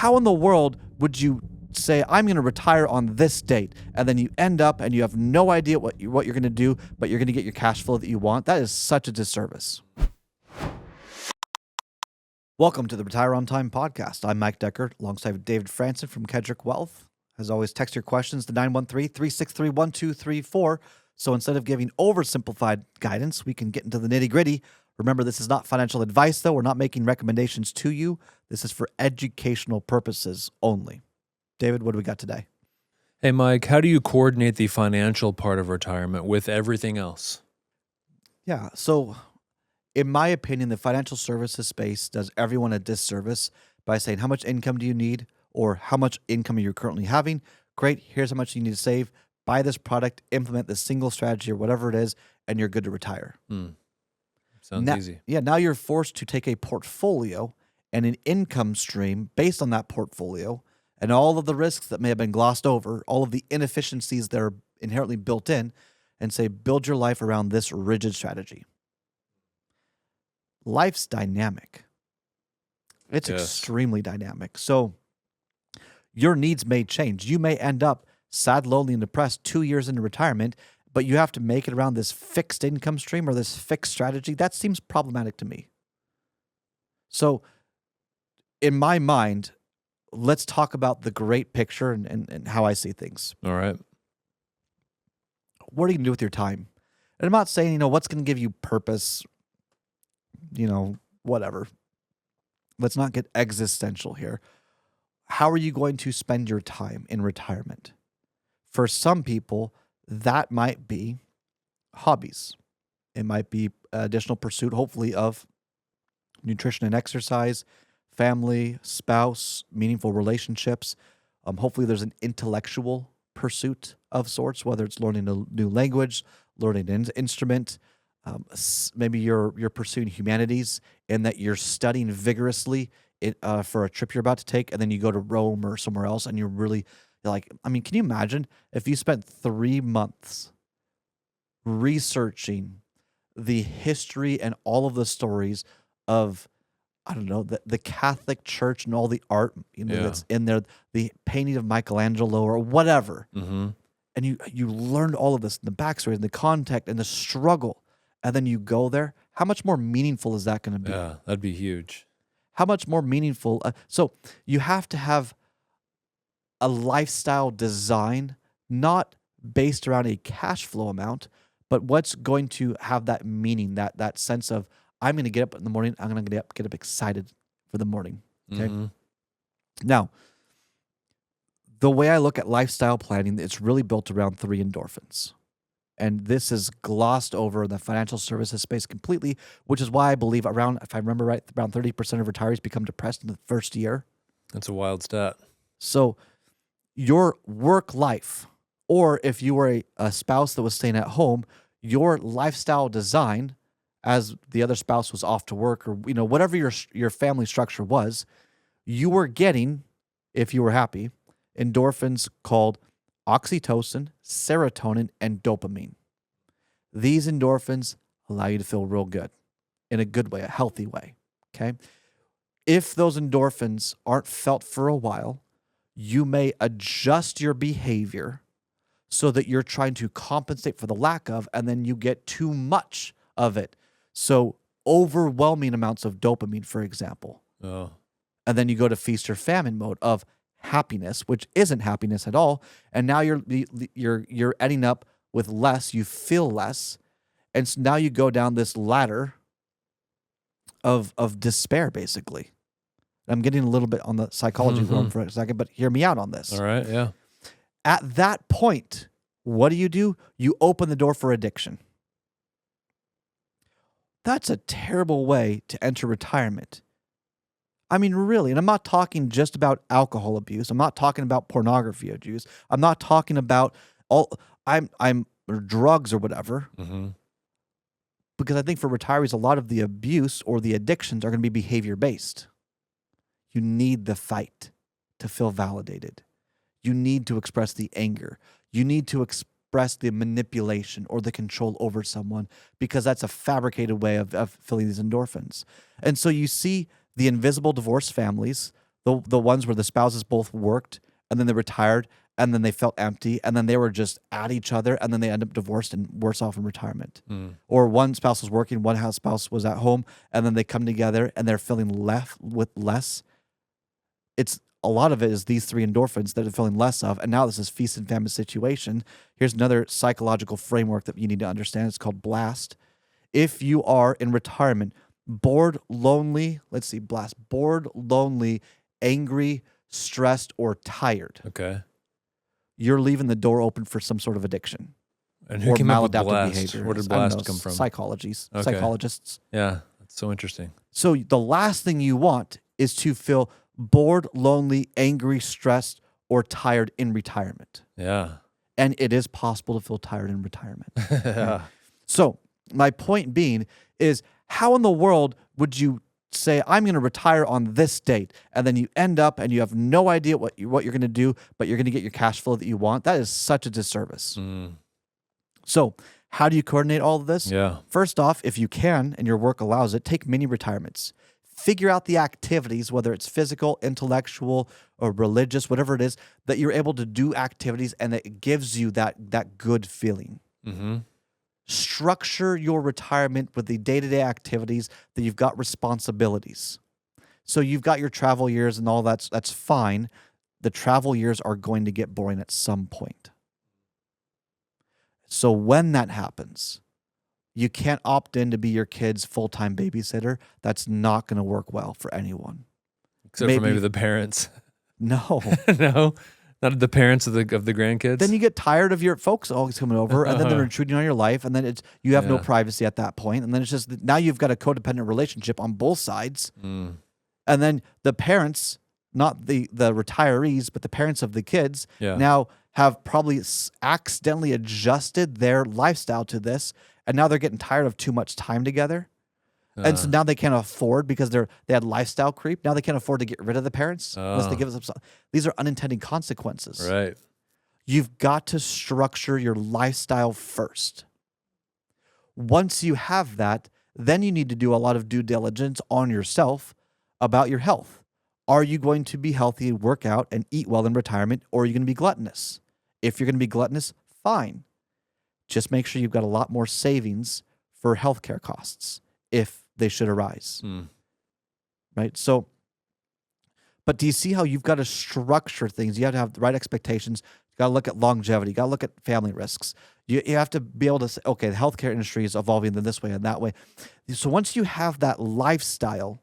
how in the world would you say, I'm going to retire on this date, and then you end up and you have no idea what you're going to do, but you're going to get your cash flow that you want? That is such a disservice. Welcome to the Retire on Time podcast. I'm Mike Deckard, alongside David Franson from Kedrick Wealth. As always, text your questions to 913-363-1234. So instead of giving oversimplified guidance, we can get into the nitty-gritty. Remember, this is not financial advice, though. We're not making recommendations to you. This is for educational purposes only. David, what do we got today? Hey, Mike, how do you coordinate the financial part of retirement with everything else? Yeah, so in my opinion, the financial services space does everyone a disservice by saying, how much income do you need, or how much income are you currently having? Great, here's how much you need to save. Buy this product, implement this single strategy or whatever it is, and you're good to retire. Sounds easy. Yeah, now you're forced to take a portfolio and an income stream based on that portfolio and all of the risks that may have been glossed over, all of the inefficiencies that are inherently built in, and say, build your life around this rigid strategy. Life's dynamic. It's extremely dynamic. So your needs may change. You may end up sad, lonely, and depressed 2 years into retirement, but you have to make it around this fixed income stream or this fixed strategy. That seems problematic to me. So in my mind, let's talk about the great picture and how I see things. All right. What are you going to do with your time? And I'm not saying, what's going to give you purpose, whatever. Let's not get existential here. How are you going to spend your time in retirement? For some people, that might be hobbies. It might be additional pursuit, hopefully, of nutrition and exercise, family, spouse, meaningful relationships. Hopefully there's an intellectual pursuit of sorts, whether it's learning a new language, learning an instrument. Maybe you're pursuing humanities in that you're studying vigorously for a trip you're about to take, and then you go to Rome or somewhere else, and you're like, can you imagine if you spent 3 months researching the history and all of the stories of, the Catholic Church and all the art, that's in there, the painting of Michelangelo or whatever. Mm-hmm. And you learned all of this, the backstory and the context and the struggle, and then you go there. How much more meaningful is that going to be? Yeah, that'd be huge. How much more meaningful? So you have to have a lifestyle design, not based around a cash flow amount, but what's going to have that meaning, that sense of, I'm going to get up in the morning, I'm going to get up excited for the morning. Okay. Mm-hmm. Now, the way I look at lifestyle planning, it's really built around 3 endorphins. And this is glossed over in the financial services space completely, which is why I believe if I remember right, around 30% of retirees become depressed in the first year. That's a wild stat. So your work life, or if you were a spouse that was staying at home, your lifestyle design, as the other spouse was off to work, or whatever your family structure was, you were getting, if you were happy, endorphins called oxytocin, serotonin, and dopamine. These endorphins allow you to feel real good in a good way, a healthy way. Okay. If those endorphins aren't felt for a while, you may adjust your behavior so that you're trying to compensate for the lack of, and then you get too much of it. So overwhelming amounts of dopamine, for example. Oh. And then you go to feast or famine mode of happiness, which isn't happiness at all. And now you're ending up with less, you feel less. And so now you go down this ladder of despair, basically. I'm getting a little bit on the psychology realm for a second, but hear me out on this. All right, yeah. At that point, what do? You open the door for addiction. That's a terrible way to enter retirement. Really, and I'm not talking just about alcohol abuse. I'm not talking about pornography abuse. I'm not talking about I'm drugs or whatever. Mm-hmm. Because I think for retirees, a lot of the abuse or the addictions are going to be behavior based. You need the fight to feel validated. You need to express the anger. You need to express the manipulation or the control over someone, because that's a fabricated way of feeling these endorphins. And so you see the invisible divorce families, The ones where the spouses both worked and then they retired and then they felt empty and then they were just at each other and then they end up divorced and worse off in retirement. Or one spouse was working, one spouse was at home, and then they come together and they're feeling left with less. It's a lot of it is these three endorphins that they're feeling less of, and now this is feast and famine situation. Here's another psychological framework that you need to understand. It's called BLAST. If you are in retirement, bored, lonely, bored, lonely, angry, stressed, or tired, Okay. you're leaving the door open for some sort of addiction And who or came up with maladaptive blast? behavior. Where did I don't blast know, come from? Okay. Psychologists. Yeah, that's so interesting. So the last thing you want is to feel bored, lonely, angry, stressed, or tired in retirement. Yeah. And it is possible to feel tired in retirement. Yeah. So my point being is, how in the world would you say, I'm going to retire on this date, and then you end up and you have no idea what you're going to do, but you're going to get your cash flow that you want? That is such a disservice. So how do you coordinate all of this? Yeah. First off, if you can and your work allows it, take mini retirements. Figure out the activities, whether it's physical, intellectual, or religious, whatever it is, that you're able to do activities and it gives you that good feeling. Structure your retirement with the day-to-day activities that you've got responsibilities. So you've got your travel years and all that's fine. The travel years are going to get boring at some point. So when that happens, you can't opt in to be your kid's full-time babysitter. That's not going to work well for anyone. Except for maybe the parents. No. No? Not the parents of the grandkids? Then you get tired of your folks always coming over, and then they're intruding on your life, and then you have no privacy at that point, and then it's just now you've got a codependent relationship on both sides, and then the parents, not the retirees, but the parents of the kids, now have probably accidentally adjusted their lifestyle to this, and now they're getting tired of too much time together. And so now they can't afford, because they had lifestyle creep. Now they can't afford to get rid of the parents unless they give us up. These are unintended consequences. Right. You've got to structure your lifestyle first. Once you have that, then you need to do a lot of due diligence on yourself about your health. Are you going to be healthy, work out, and eat well in retirement, or are you going to be gluttonous? If you're going to be gluttonous, fine. Just make sure you've got a lot more savings for healthcare costs if they should arise. Right? So, but do you see how you've got to structure things? You have to have the right expectations. You got to look at longevity. You got to look at family risks. You have to be able to say, okay, the healthcare industry is evolving in this way and that way. So once you have that lifestyle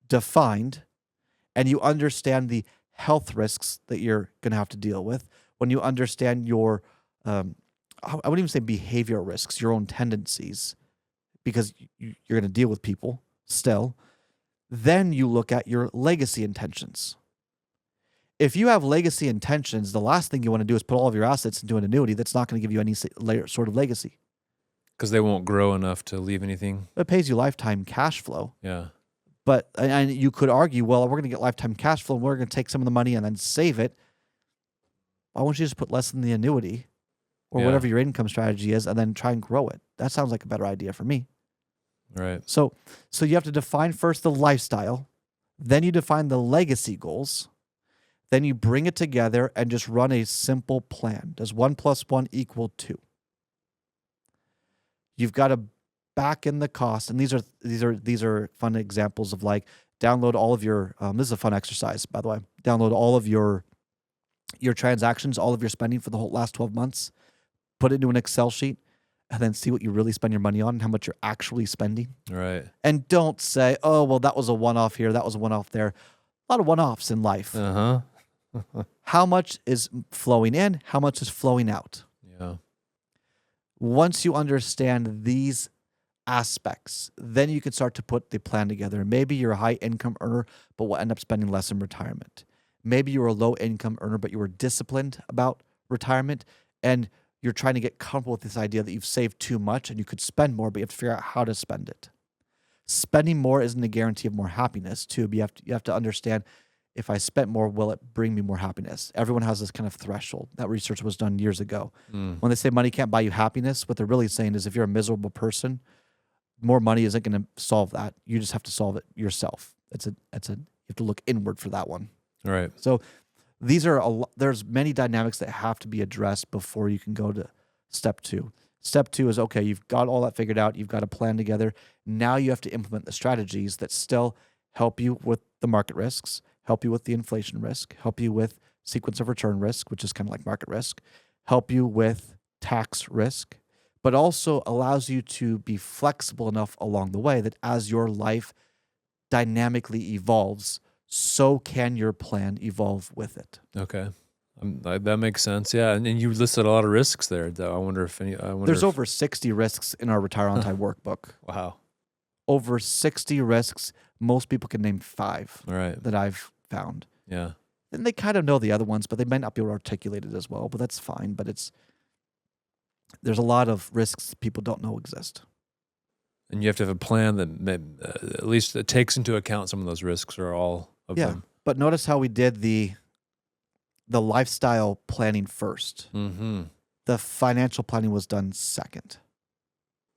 defined and you understand the health risks that you're going to have to deal with, when you understand your, I wouldn't even say behavioral risks, your own tendencies, because you're going to deal with people still, then you look at your legacy intentions. If you have legacy intentions, the last thing you want to do is put all of your assets into an annuity that's not going to give you any sort of legacy. Because they won't grow enough to leave anything. It pays you lifetime cash flow. Yeah. But, and you could argue, well, we're going to get lifetime cash flow and we're going to take some of the money and then save it. Why won't you just put less in the annuity or whatever your income strategy is and then try and grow it? That sounds like a better idea for me. Right. So you have to define first the lifestyle, then you define the legacy goals, then you bring it together and just run a simple plan. Does 1 + 1 = 2? You've got to back in the cost, and these are fun examples of, like, download all of your. This is a fun exercise, by the way. Download all of your transactions, all of your spending for the whole last 12 months. Put it into an Excel sheet. And then see what you really spend your money on and how much you're actually spending. Right. And don't say, oh, well, that was a one-off here, that was a one-off there. A lot of one-offs in life. How much is flowing in? How much is flowing out? Yeah. Once you understand these aspects, then you can start to put the plan together. Maybe you're a high-income earner, but will end up spending less in retirement. Maybe you're a low-income earner, but you were disciplined about retirement, and you're trying to get comfortable with this idea that you've saved too much and you could spend more, but you have to figure out how to spend it. Spending more isn't a guarantee of more happiness, too. But you have to understand, if I spent more, will it bring me more happiness? Everyone has this kind of threshold. That research was done years ago. When they say money can't buy you happiness, what they're really saying is if you're a miserable person, more money isn't going to solve that. You just have to solve it yourself. It's an You have to look inward for that one. Right. So there's many dynamics that have to be addressed before you can go to step 2. Step 2 is, okay, you've got all that figured out. You've got a plan together. Now you have to implement the strategies that still help you with the market risks, help you with the inflation risk, help you with sequence of return risk, which is kind of like market risk, help you with tax risk, but also allows you to be flexible enough along the way that as your life dynamically evolves, so can your plan evolve with it. Okay. That makes sense. Yeah. And you listed a lot of risks there, though. I wonder if There's over 60 risks in our Retire on Time workbook. Wow. Over 60 risks. Most people can name 5 All right. that I've found. Yeah. And they kind of know the other ones, but they might not be able to articulate it as well. But that's fine. But there's a lot of risks people don't know exist. And you have to have a plan that at least that takes into account some of those risks or all of them. But notice how we did the lifestyle planning first. Mm-hmm. The financial planning was done second.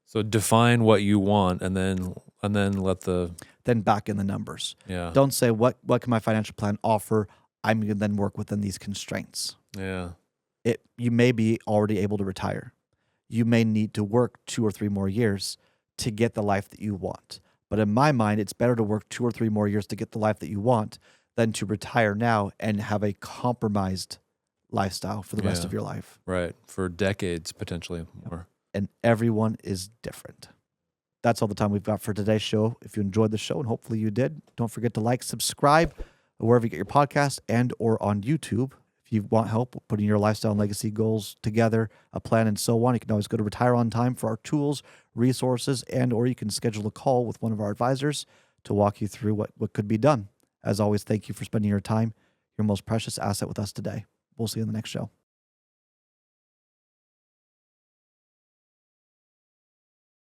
So define what you want, and then Then back in the numbers. Yeah. Don't say what can my financial plan offer. I'm going to then work within these constraints. Yeah. You may be already able to retire. You may need to work 2 or 3 more years to get the life that you want. But in my mind, it's better to work 2 or 3 more years to get the life that you want than to retire now and have a compromised lifestyle for the rest of your life. Right. For decades, potentially more. And everyone is different. That's all the time we've got for today's show. If you enjoyed the show, and hopefully you did, don't forget to like, subscribe, wherever you get your podcast and or on YouTube. If you want help putting your lifestyle and legacy goals together, a plan, and so on, you can always go to Retire on Time for our tools, resources, and or you can schedule a call with one of our advisors to walk you through what could be done. As always, thank you for spending your time, your most precious asset with us today. We'll see you in the next show.